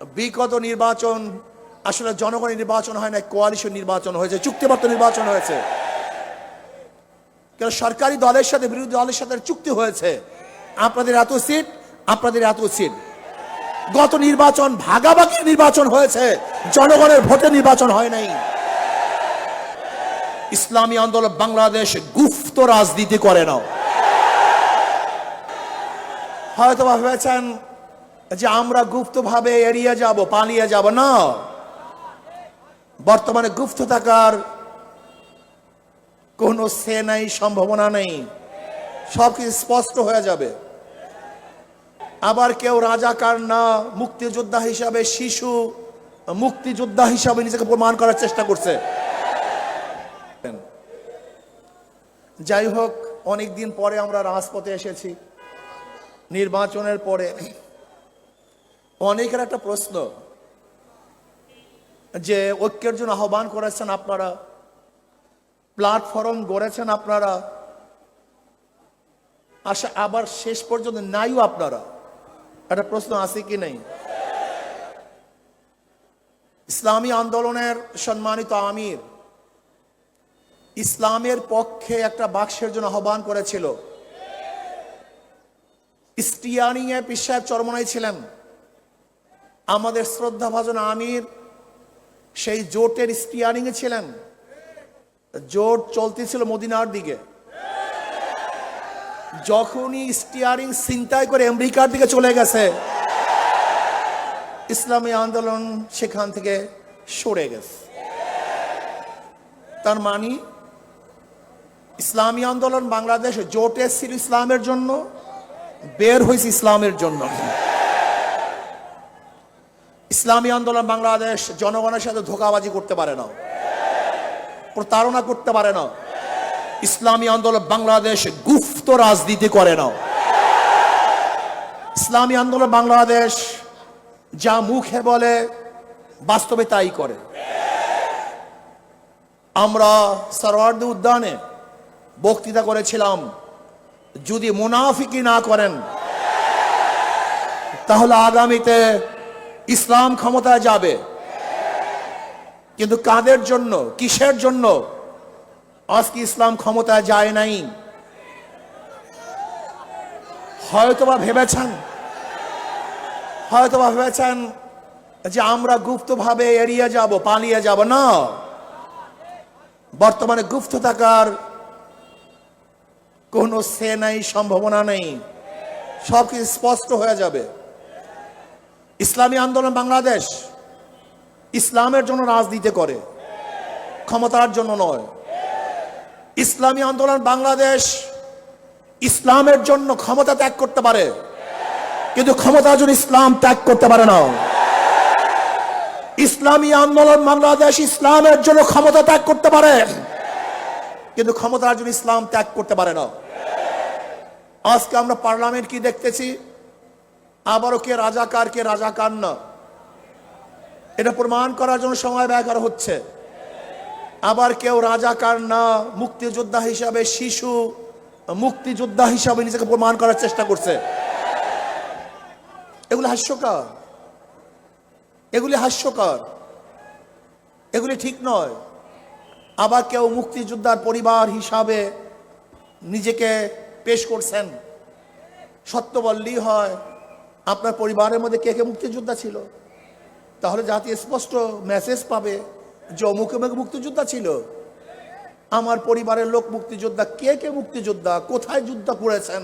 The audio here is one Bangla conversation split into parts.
বিগত নির্বাচন আসলে জনগণের নির্বাচন হয় না, কোয়ালিশন নির্বাচন হয়েছে, চুক্তিবদ্ধ নির্বাচন হয়েছে। কারণ সরকারি দলের সাথে বিরোধী দলের সাথে চুক্তি হয়েছে, আপনাদের এত সিট, আপনাদের এত সিট। গত নির্বাচন ভাগাভাগি নির্বাচন হয়েছে, জনগণের ভোটে নির্বাচন হয় নাই। ইসলামী আন্দোলন বাংলাদেশ গুপ্ত রাজনীতি করে না। হয়তো ভেবেছেন যে আমরা গুপ্তভাবে এড়িয়ে যাব, পালিয়ে যাব, না। বর্তমানে গুপ্ত থাকার কোনো সে নাই, সম্ভাবনা নেই, সবকিছু স্পষ্ট হয়ে যাবে। আবার কেউ রাজাকার না, মুক্তিযোদ্ধা হিসাবে, শিশু মুক্তিযোদ্ধা হিসাবে নিজেকে প্রমাণ করার চেষ্টা করছে। যাই হোক, অনেকদিন পরে আমরা রাজপথে এসেছি, নির্বাচনের পরে। অনেকের একটা প্রশ্ন যে ঐক্যের জন্য আহ্বান করেছেন আপনারা, প্ল্যাটফর্ম গড়েছেন আপনারা, আশা আবার শেষ পর্যন্ত নাইও আপনারা। একটা প্রশ্ন আছে কি নেই? ইসলামী আন্দোলনের সম্মানিত আমির ইসলামের পক্ষে একটা বাক্সের জন্য আহ্বান করেছিল। স্টিয়ারিং এ পীর সাহেব চরমনাই ছিলেন। আমাদের শ্রদ্ধাভাজন আমির সেই জোটের স্টিয়ারিং এ ছিলেন। জোট চলতেছিল মদিনার দিকে। যখনই স্টিয়ারিং ছিনতাই করে আমেরিকার দিকে চলে গেছে, ইসলামী আন্দোলন সেখান থেকে সরে গেছে। তার মানে ইসলামী আন্দোলন বাংলাদেশ জোটে ছিল ইসলামের জন্য, বের হয়েছে ইসলামের জন্য। ইসলামী আন্দোলন বাংলাদেশ জনগণের সাথে ধোঁকাবাজি করতে পারে না, প্রতারণা করতে পারে না। ইসলামী আন্দোলন বাংলাদেশ গুপ্ত রাজনীতি করে না। ইসলামী আন্দোলন বাংলাদেশ যা মুখে বলে বাস্তবে তাই করে। আমরা সরওয়ার্দী উদ্যানে বক্তৃতা করেছিলাম, যদি মুনাফিকি না করেন তাহলে আগামীতে ইসলাম ক্ষমতায় যাবে। কিন্তু কাদের জন্য, কিসের জন্য আজকে ইসলাম ক্ষমতায় যায় নাই? হয়তোবা ভেবেছেন যে আমরা গুপ্তভাবে এড়িয়ে যাব, পালিয়ে যাব, না। বর্তমানে গুপ্ত থাকার কোনো সে নাই, সম্ভাবনা নেই, সবকিছু স্পষ্ট হয়ে যাবে। ইসলামী আন্দোলন বাংলাদেশ ইসলামের জন্য রাজনীতি করে, ক্ষমতার জন্য নয়। ইসলামী আন্দোলন বাংলাদেশ ইসলামের জন্য ক্ষমতা ত্যাগ করতে পারে, কিন্তু ক্ষমতার জন্য ইসলাম ত্যাগ করতে পারে না। ইসলামী আন্দোলন বাংলাদেশ ইসলামের জন্য ক্ষমতা ত্যাগ করতে পারে, কিন্তু ক্ষমতার জন্য ইসলাম ত্যাগ করতে পারে না। আজকে আমরা পার্লামেন্ট কি দেখতেছি? আবারও কে রাজাকার, কে রাজাকার না, এটা প্রমাণ করার জন্য সময় ব্যয় করা হচ্ছে। আবার কেউ রাজাকার না, মুক্তিযোদ্ধা হিসাবে, শিশু মুক্তিযোদ্ধা হিসাবে নিজেকে প্রমাণ করার চেষ্টা করছে। এগুলি হাস্যকর, এগুলি ঠিক নয়। আবার কেউ মুক্তিযোদ্ধার পরিবার হিসাবে নিজেকে পেশ করছেন। সত্য বললেই হয়, আপনার পরিবারের মধ্যে কে কে মুক্তিযোদ্ধা ছিল, তাহলে জাতি স্পষ্ট মেসেজ পাবে যে অমুক মুক্তিযোদ্ধা ছিল। আমার পরিবারের লোক মুক্তিযোদ্ধা, কে কে মুক্তিযোদ্ধা, কোথায় যুদ্ধ করেছেন,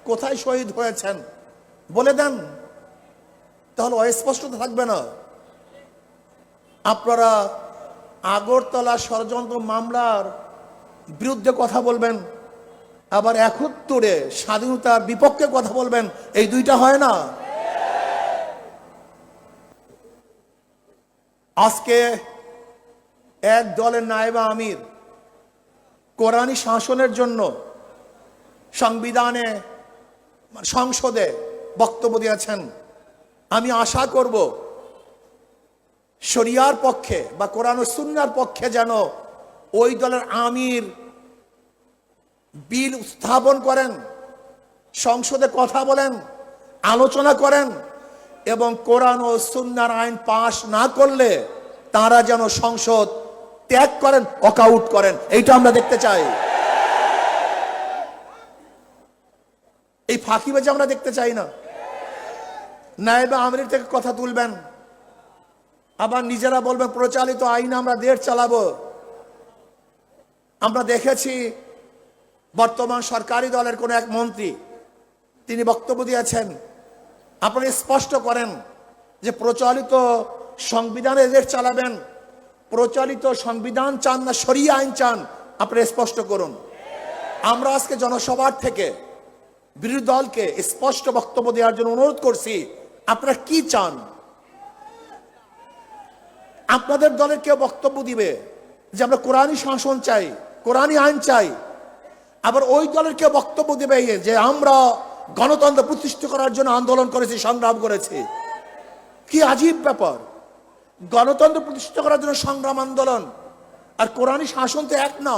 কোথায় শহীদ হয়েছেন বলে দেন, তাহলে অস্পষ্টতা থাকবে না। আপনারা আগরতলা ষড়যন্ত্র মামলার বিরুদ্ধে কথা বলবেন, আবার ৭১ স্বাধীনতার বিপক্ষে কথা বলবেন, এই দুইটা হয় না। আজকে এক দলের নায়েবে আমির কোরআনী শাসনের জন্য সংসদে বক্তব্য দিয়েছেন। আমি আশা করব শরিয়ার পক্ষে বা কোরআন ও সুন্নাহর পক্ষে যেন ওই দলের আমির বিল উত্থাপন করেন, সংসদে কথা বলেন, আলোচনা করেন, এবং কোরআন ও সুন্নাহর আইন পাশ না করলে তারা যেন সংসদ ত্যাগ করেন, ওয়াকআউট করেন। এইটা আমরা দেখতে চাই। এই ফাঁকিবাজি আমরা দেখতে চাই না। নায়েবে আমির থেকে কথা তুলবেন, আবার নিজেরা বলবেন প্রচলিত আইন আমরা দেশ চালাবো। আমরা দেখেছি বর্তমান সরকারি দলের কোন এক মন্ত্রী তিনি বক্তব্য দিয়েছেন, আপনারা স্পষ্ট করেন যে প্রচলিত সংবিধানে দেশ চালাবেন, প্রচলিত সংবিধান চান না শরিয়া আইন চান, আপনারা স্পষ্ট করুন। আমরা আজকে জনসভার থেকে বিরোধী দলকে স্পষ্ট বক্তব্য দেওয়ার জন্য অনুরোধ করছি, আপনারা কি চান? আপনাদের দলের কেউ বক্তব্য দিবে যে আমরা কোরআনী শাসন চাই, কোরআনী আইন চাই, আবার ওই দলের কেউ বক্তব্য দিবে যে আমরা গণতন্ত্র প্রতিষ্ঠা করার জন্য আন্দোলন করেছি, সংগ্রাম করেছি। কি আজীব ব্যাপার! গণতন্ত্র প্রতিষ্ঠা করার জন্য সংগ্রাম, আন্দোলন আর কোরআনী শাসন তো এক না।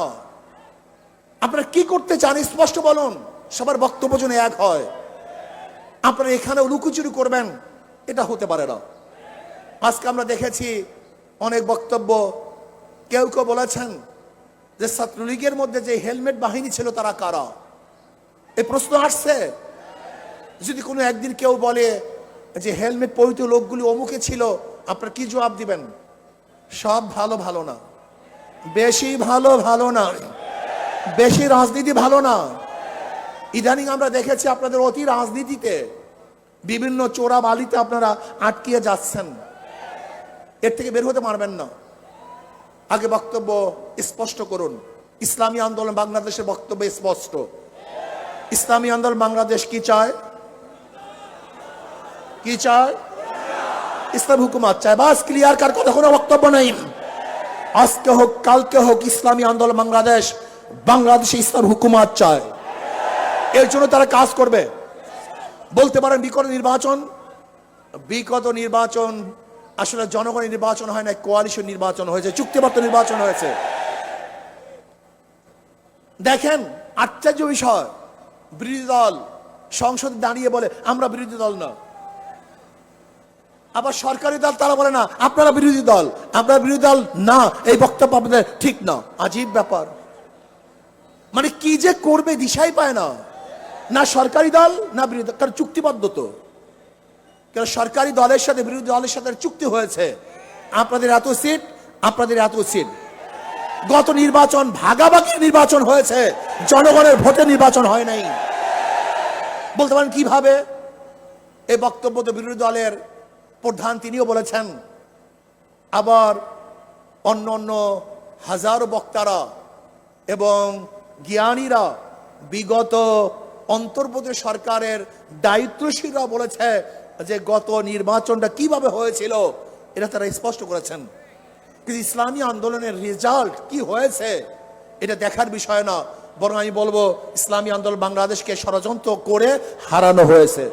আপনারা কি করতে চান স্পষ্ট বলুন, সবার বক্তব্য যেন এক হয়। আপনারা এখানে লুকোচুরি করবেন, এটা হতে পারে না। আজকে আমরা দেখেছি অনেক বক্তব্য, কেউ কেউ বলেছেন যে ছাত্রলীগের মধ্যে যে হেলমেট বাহিনী ছিল তারা কারা? এই প্রশ্ন আসছে। যদি কোনো একদিন কেউ বলে যে হেলমেট পরিহিত লোকগুলি অমুকে ছিল, আপনারা কি জবাব দিবেন? সব ভালো ভালো না, বেশি ভালো ভালো না, বেশি রাজনীতি ভালো না। ইদানিং আমরা দেখেছি আপনাদের অতি রাজনীতিতে বিভিন্ন চোরা বালিতে আপনারা আটকিয়ে যাচ্ছেন, এর থেকে বের হতে পারবেন না। আগে বক্তব্য স্পষ্ট করুন। ইসলামী আন্দোলন বাংলাদেশের বক্তব্য স্পষ্ট। ইসলামী আন্দোলন বাংলাদেশ কি চায়? কি চায়? ইসলাম হুকুমত চায়। বাস ক্লিয়ার, কার কথা কোনো বক্তব্য নেই। আজকে হোক কালকে হোক ইসলামী আন্দোলন বাংলাদেশ বাংলাদেশে ইসলাম হুকুমত চায়। এর জন্য তারা কাজ করবে। বলতে পারেন বিগত নির্বাচন আসলে জনগণের নির্বাচন হয় না, কোয়ালিশন নির্বাচন হয়েছে, চুক্তিবদ্ধ নির্বাচন হয়েছে। দেখেন আশ্চর্য বিষয়, বিরোধী দল সংসদে দাঁড়িয়ে বলে আমরা বিরোধী দল না, আবার সরকারি দল তারা বলে না আপনারা বিরোধী দল, আপনারা বিরোধী দল না, এই বক্তব্য আপনাদের ঠিক না। আজীব ব্যাপার, মানে কি যে করবে দিশাই পায় না। না সরকারি দল না বিরোধী দল, কারণ চুক্তিবদ্ধ তো। কারণ সরকারি দলের সাথে বিরোধী দলের সাথে চুক্তি হয়েছে, আপনাদের এত সিট, আপনাদের এত সিট। গত নির্বাচন ভাগাভাগি নির্বাচন হয়েছে, জনগণের ভোটে নির্বাচন হয় নাই। বলতে পারেন কিভাবে? এই বক্তব্য তো বিরোধী দলের প্রধান তিনিও বলেছেন, আবার অন্য অন্য হাজারো বক্তারা এবং জ্ঞানীরা বিগত অন্তর্বর্তী সরকারের দায়িত্বশীলরা বলেছে যে গত নির্বাচনটা কিভাবে হয়েছিল এটা তারা স্পষ্ট করেছেন। কিন্তু ইসলামী আন্দোলনের রেজাল্ট কি হয়েছে এটা দেখার বিষয় না, বরং আমি বলবো ইসলামী আন্দোলন বাংলাদেশকে ষড়যন্ত্র করে হারানো হয়েছে।